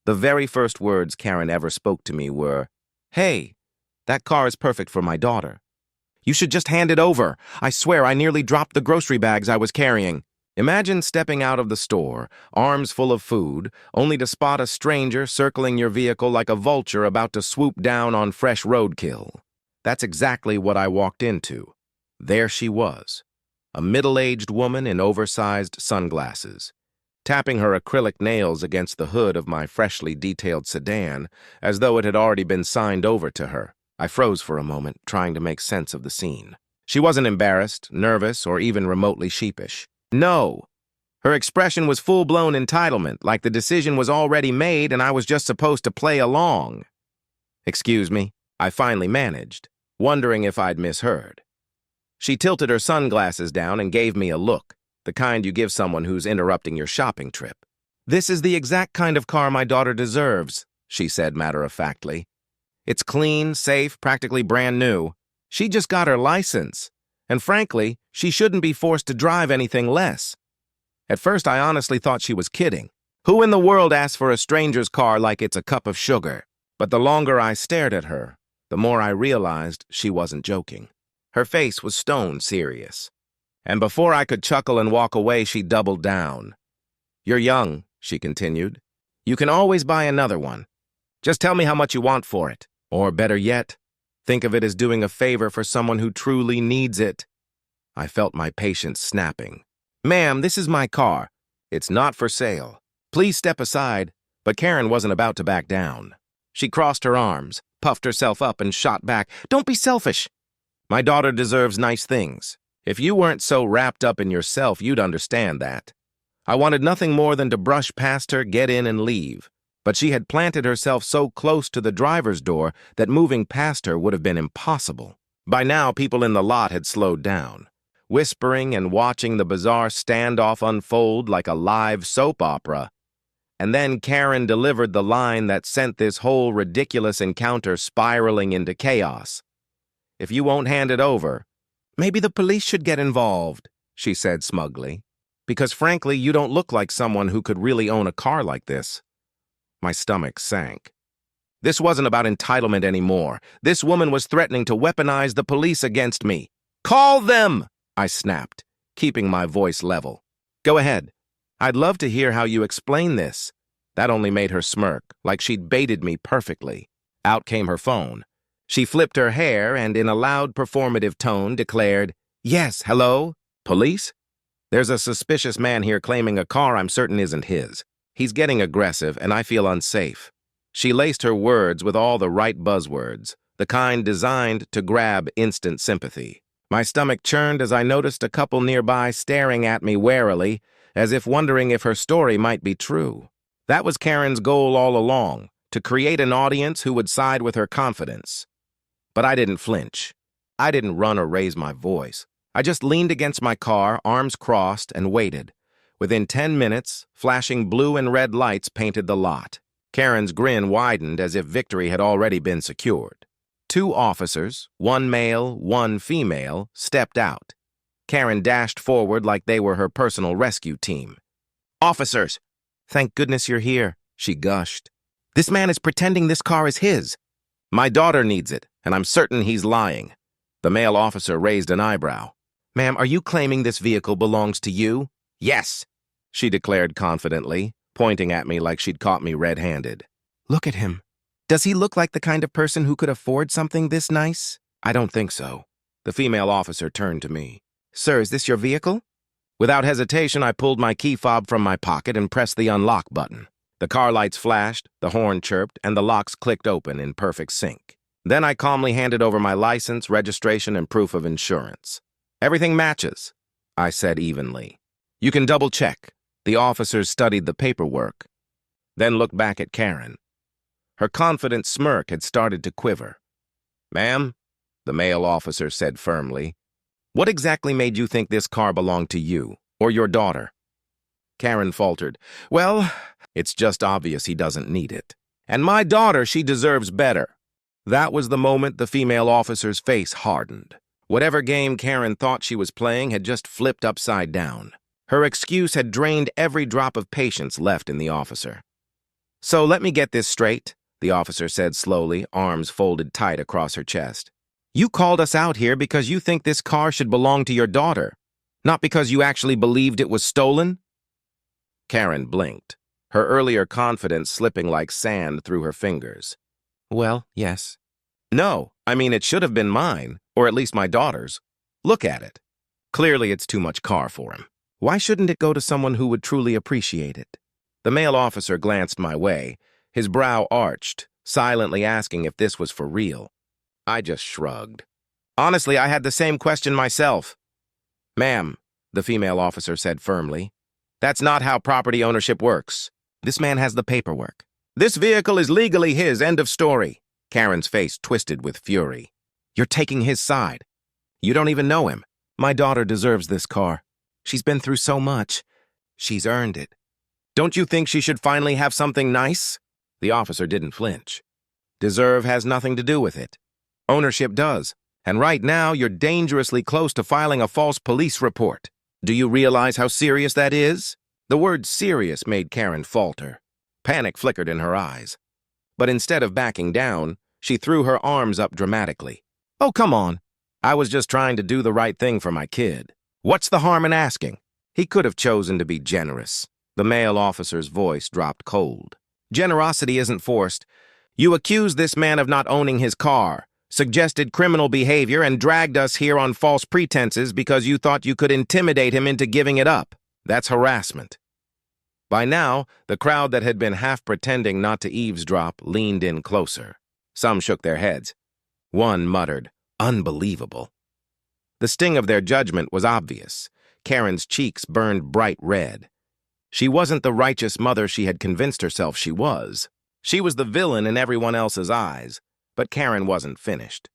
The very first words Karen ever spoke to me were, "Hey, that car is perfect for my daughter. You should just hand it over. I swear I nearly dropped the grocery bags I was carrying." Imagine stepping out of the store, arms full of food, only to spot a stranger circling your vehicle like a vulture about to swoop down on fresh roadkill. That's exactly what I walked into. There she was, a middle-aged woman in oversized sunglasses, tapping her acrylic nails against the hood of my freshly detailed sedan, as though it had already been signed over to her. I froze for a moment, trying to make sense of the scene. She wasn't embarrassed, nervous, or even remotely sheepish. No. Her expression was full-blown entitlement, like the decision was already made and I was just supposed to play along. "Excuse me," I finally managed, wondering if I'd misheard. She tilted her sunglasses down and gave me a look, the kind you give someone who's interrupting your shopping trip. "This is the exact kind of car my daughter deserves," she said matter-of-factly. "It's clean, safe, practically brand new. She just got her license. And frankly, she shouldn't be forced to drive anything less." At first, I honestly thought she was kidding. Who in the world asks for a stranger's car like it's a cup of sugar? But the longer I stared at her, the more I realized she wasn't joking. Her face was stone serious. And before I could chuckle and walk away, she doubled down. "You're young," she continued. "You can always buy another one. Just tell me how much you want for it. Or better yet, think of it as doing a favor for someone who truly needs it." I felt my patience snapping. "Ma'am, this is my car. It's not for sale. Please step aside." But Karen wasn't about to back down. She crossed her arms, puffed herself up, and shot back. "Don't be selfish. My daughter deserves nice things. If you weren't so wrapped up in yourself, you'd understand that." I wanted nothing more than to brush past her, get in, and leave. But she had planted herself so close to the driver's door that moving past her would have been impossible. By now, people in the lot had slowed down, whispering and watching the bizarre standoff unfold like a live soap opera. And then Karen delivered the line that sent this whole ridiculous encounter spiraling into chaos. "If you won't hand it over, maybe the police should get involved," she said smugly. "Because frankly, you don't look like someone who could really own a car like this." My stomach sank. This wasn't about entitlement anymore. This woman was threatening to weaponize the police against me. "Call them!" I snapped, keeping my voice level. "Go ahead. I'd love to hear how you explain this." That only made her smirk, like she'd baited me perfectly. Out came her phone. She flipped her hair and, in a loud, performative tone, declared, "Yes, hello? Police? There's a suspicious man here claiming a car I'm certain isn't his. He's getting aggressive, and I feel unsafe." She laced her words with all the right buzzwords, the kind designed to grab instant sympathy. My stomach churned as I noticed a couple nearby staring at me warily, as if wondering if her story might be true. That was Karen's goal all along, to create an audience who would side with her confidence. But I didn't flinch. I didn't run or raise my voice. I just leaned against my car, arms crossed, and waited. Within 10 minutes, flashing blue and red lights painted the lot. Karen's grin widened as if victory had already been secured. 2 officers, 1 male, 1 female, stepped out. Karen dashed forward like they were her personal rescue team. "Officers, thank goodness you're here," she gushed. "This man is pretending this car is his. My daughter needs it, and I'm certain he's lying." The male officer raised an eyebrow. "Ma'am, are you claiming this vehicle belongs to you?" "Yes," she declared confidently, pointing at me like she'd caught me red-handed. "Look at him. Does he look like the kind of person who could afford something this nice?" "I don't think so." The female officer turned to me. "Sir, is this your vehicle?" Without hesitation, I pulled my key fob from my pocket and pressed the unlock button. The car lights flashed, the horn chirped, and the locks clicked open in perfect sync. Then I calmly handed over my license, registration, and proof of insurance. "Everything matches," I said evenly. "You can double-check." The officers studied the paperwork, then looked back at Karen. Her confident smirk had started to quiver. "Ma'am," the male officer said firmly, "what exactly made you think this car belonged to you, or your daughter?" Karen faltered. "Well, it's just obvious he doesn't need it. And my daughter, she deserves better." That was the moment the female officer's face hardened. Whatever game Karen thought she was playing had just flipped upside down. Her excuse had drained every drop of patience left in the officer. So let me get this straight, the officer said slowly, arms folded tight across her chest. You called us out here because you think this car should belong to your daughter, not because you actually believed it was stolen? Karen blinked, her earlier confidence slipping like sand through her fingers. Well, yes. No, I mean it should have been mine, or at least my daughter's. Look at it. Clearly it's too much car for him. Why shouldn't it go to someone who would truly appreciate it? The male officer glanced my way, his brow arched, silently asking if this was for real. I just shrugged. Honestly, I had the same question myself. Ma'am, the female officer said firmly, that's not how property ownership works. This man has the paperwork. This vehicle is legally his, end of story. Karen's face twisted with fury. You're taking his side. You don't even know him. My daughter deserves this car. She's been through so much. She's earned it. Don't you think she should finally have something nice? The officer didn't flinch. Deserve has nothing to do with it. Ownership does. And right now, you're dangerously close to filing a false police report. Do you realize how serious that is? The word serious made Karen falter. Panic flickered in her eyes. But instead of backing down, she threw her arms up dramatically. Oh, come on. I was just trying to do the right thing for my kid. What's the harm in asking? He could have chosen to be generous. The male officer's voice dropped cold. Generosity isn't forced. You accused this man of not owning his car, suggested criminal behavior, and dragged us here on false pretenses because you thought you could intimidate him into giving it up. That's harassment. By now, the crowd that had been half pretending not to eavesdrop leaned in closer. Some shook their heads. One muttered, "Unbelievable." The sting of their judgment was obvious. Karen's cheeks burned bright red. She wasn't the righteous mother she had convinced herself she was. She was the villain in everyone else's eyes, but Karen wasn't finished.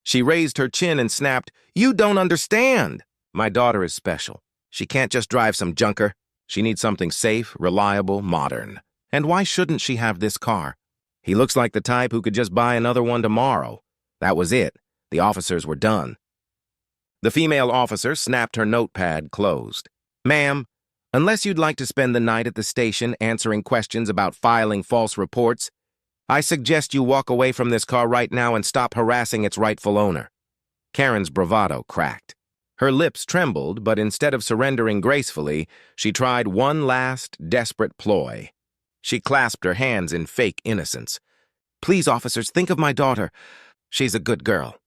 She raised her chin and snapped, "You don't understand. My daughter is special. She can't just drive some junker. She needs something safe, reliable, modern. And why shouldn't she have this car? He looks like the type who could just buy another one tomorrow." That was it. The officers were done. The female officer snapped her notepad closed. "Ma'am, unless you'd like to spend the night at the station answering questions about filing false reports, I suggest you walk away from this car right now and stop harassing its rightful owner." Karen's bravado cracked. Her lips trembled, but instead of surrendering gracefully, she tried one last, desperate ploy. She clasped her hands in fake innocence. "Please, officers, think of my daughter. She's a good girl.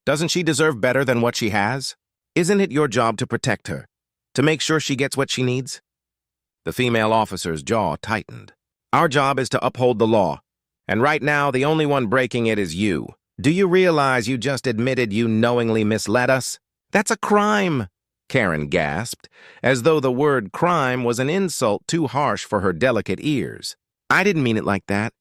Doesn't she deserve better than what she has? Isn't it your job to protect her, to make sure she gets what she needs?" The female officer's jaw tightened. "Our job is to uphold the law, and right now the only one breaking it is you. Do you realize you just admitted you knowingly misled us? That's a crime," Karen gasped, as though the word crime was an insult too harsh for her delicate ears. "I didn't mean it like that.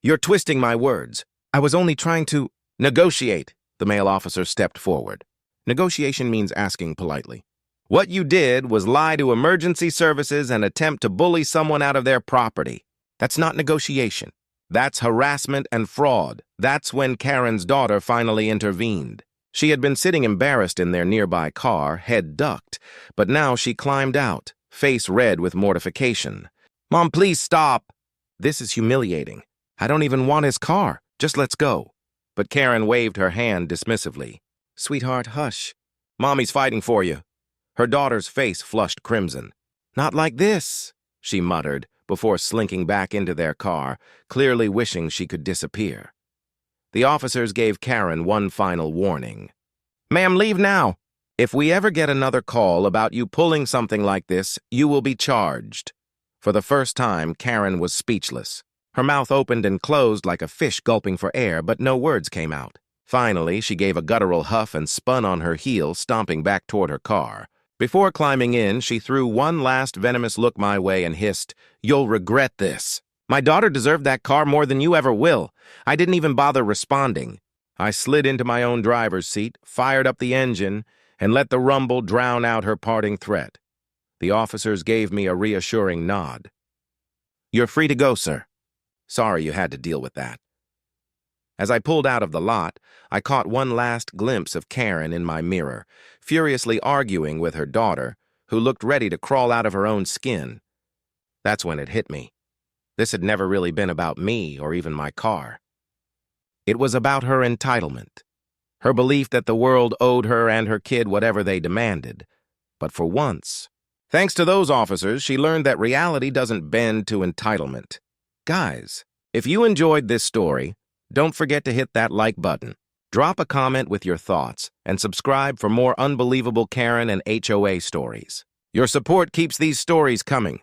You're twisting my words. I was only trying to negotiate." The male officer stepped forward. Negotiation means asking politely. "What you did was lie to emergency services and attempt to bully someone out of their property. That's not negotiation. That's harassment and fraud." That's when Karen's daughter finally intervened. She had been sitting embarrassed in their nearby car, head ducked, but now she climbed out, face red with mortification. "Mom, please stop. This is humiliating. I don't even want his car. Just let's go." But Karen waved her hand dismissively. "Sweetheart, hush. Mommy's fighting for you." Her daughter's face flushed crimson. "Not like this," she muttered, before slinking back into their car, clearly wishing she could disappear. The officers gave Karen one final warning. "Ma'am, leave now. If we ever get another call about you pulling something like this, you will be charged." For the first time, Karen was speechless. Her mouth opened and closed like a fish gulping for air, but no words came out. Finally, she gave a guttural huff and spun on her heel, stomping back toward her car. Before climbing in, she threw one last venomous look my way and hissed, "You'll regret this. My daughter deserved that car more than you ever will. I didn't even bother responding." I slid into my own driver's seat, fired up the engine, and let the rumble drown out her parting threat. The officers gave me a reassuring nod. "You're free to go, sir. Sorry you had to deal with that." As I pulled out of the lot, I caught one last glimpse of Karen in my mirror, furiously arguing with her daughter, who looked ready to crawl out of her own skin. That's when it hit me. This had never really been about me or even my car. It was about her entitlement, her belief that the world owed her and her kid whatever they demanded. But for once, thanks to those officers, she learned that reality doesn't bend to entitlement. Guys, if you enjoyed this story, don't forget to hit that like button. Drop a comment with your thoughts and subscribe for more unbelievable Karen and HOA stories. Your support keeps these stories coming.